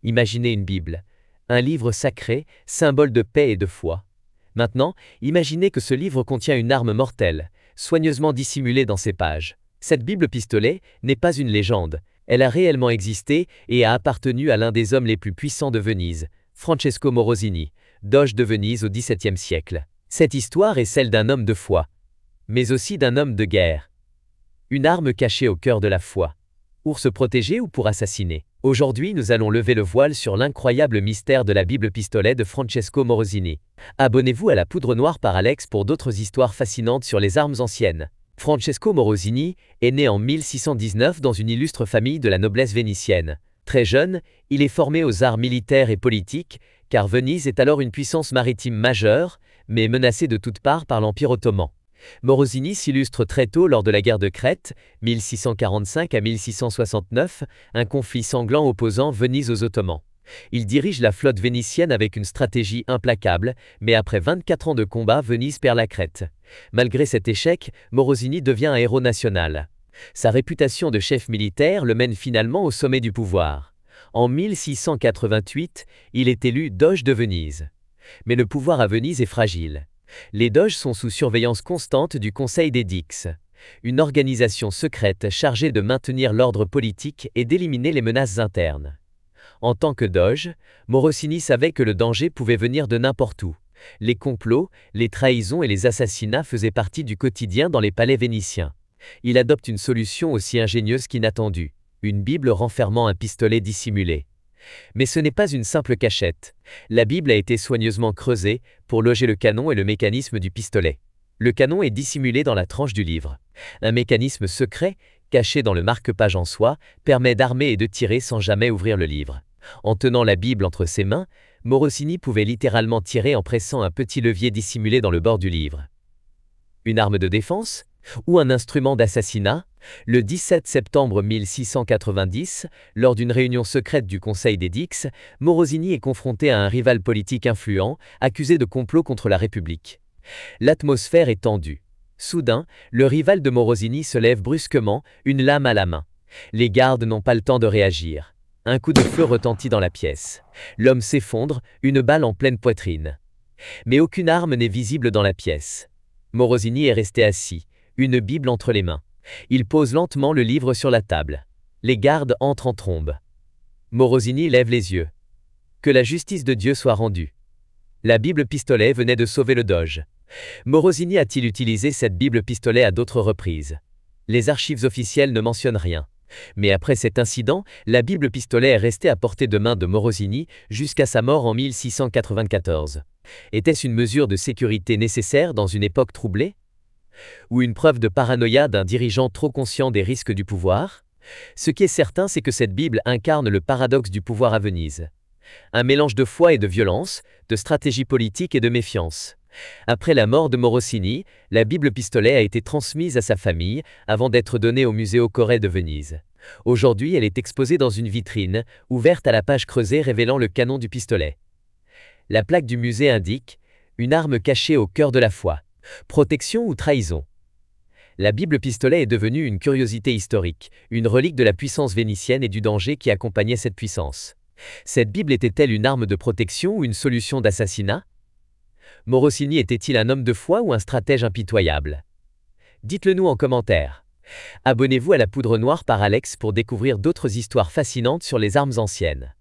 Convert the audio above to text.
Imaginez une Bible, un livre sacré, symbole de paix et de foi. Maintenant, imaginez que ce livre contient une arme mortelle, soigneusement dissimulée dans ses pages. Cette Bible-pistolet n'est pas une légende, elle a réellement existé et a appartenu à l'un des hommes les plus puissants de Venise, Francesco Morosini, doge de Venise au XVIIe siècle. Cette histoire est celle d'un homme de foi, mais aussi d'un homme de guerre. Une arme cachée au cœur de la foi. Pour se protéger ou pour assassiner. Aujourd'hui, nous allons lever le voile sur l'incroyable mystère de la Bible-pistolet de Francesco Morosini. Abonnez-vous à la Poudre Noire par Alex pour d'autres histoires fascinantes sur les armes anciennes. Francesco Morosini est né en 1619 dans une illustre famille de la noblesse vénitienne. Très jeune, il est formé aux arts militaires et politiques, car Venise est alors une puissance maritime majeure, mais menacée de toutes parts par l'Empire ottoman. Morosini s'illustre très tôt lors de la guerre de Crète, 1645 à 1669, un conflit sanglant opposant Venise aux Ottomans. Il dirige la flotte vénitienne avec une stratégie implacable, mais après 24 ans de combat, Venise perd la Crète. Malgré cet échec, Morosini devient un héros national. Sa réputation de chef militaire le mène finalement au sommet du pouvoir. En 1688, il est élu doge de Venise. Mais le pouvoir à Venise est fragile. Les doges sont sous surveillance constante du Conseil des Dix, une organisation secrète chargée de maintenir l'ordre politique et d'éliminer les menaces internes. En tant que doge, Morosini savait que le danger pouvait venir de n'importe où. Les complots, les trahisons et les assassinats faisaient partie du quotidien dans les palais vénitiens. Il adopte une solution aussi ingénieuse qu'inattendue, une Bible renfermant un pistolet dissimulé. Mais ce n'est pas une simple cachette. La Bible a été soigneusement creusée pour loger le canon et le mécanisme du pistolet. Le canon est dissimulé dans la tranche du livre. Un mécanisme secret, caché dans le marque-page en soie, permet d'armer et de tirer sans jamais ouvrir le livre. En tenant la Bible entre ses mains, Morosini pouvait littéralement tirer en pressant un petit levier dissimulé dans le bord du livre. Une arme de défense ? Ou un instrument d'assassinat? Le 17 septembre 1690, lors d'une réunion secrète du Conseil des Dix, Morosini est confronté à un rival politique influent, accusé de complot contre la République. L'atmosphère est tendue. Soudain, le rival de Morosini se lève brusquement, une lame à la main. Les gardes n'ont pas le temps de réagir. Un coup de feu retentit dans la pièce. L'homme s'effondre, une balle en pleine poitrine. Mais aucune arme n'est visible dans la pièce. Morosini est resté assis, une Bible entre les mains. Il pose lentement le livre sur la table. Les gardes entrent en trombe. Morosini lève les yeux. Que la justice de Dieu soit rendue. La Bible-pistolet venait de sauver le doge. Morosini a-t-il utilisé cette Bible-pistolet à d'autres reprises? Les archives officielles ne mentionnent rien. Mais après cet incident, la Bible-pistolet est restée à portée de main de Morosini jusqu'à sa mort en 1694. Était-ce une mesure de sécurité nécessaire dans une époque troublée? Ou une preuve de paranoïa d'un dirigeant trop conscient des risques du pouvoir? Ce qui est certain, c'est que cette Bible incarne le paradoxe du pouvoir à Venise. Un mélange de foi et de violence, de stratégie politique et de méfiance. Après la mort de Morosini, la Bible-pistolet a été transmise à sa famille avant d'être donnée au musée Aucoret de Venise. Aujourd'hui, elle est exposée dans une vitrine, ouverte à la page creusée révélant le canon du pistolet. La plaque du musée indique « Une arme cachée au cœur de la foi ». Protection ou trahison? La Bible-pistolet est devenue une curiosité historique, une relique de la puissance vénitienne et du danger qui accompagnait cette puissance. Cette Bible était-elle une arme de protection ou une solution d'assassinat? Morosini était-il un homme de foi ou un stratège impitoyable? Dites-le nous en commentaire. Abonnez-vous à la Poudre Noire par Alex pour découvrir d'autres histoires fascinantes sur les armes anciennes.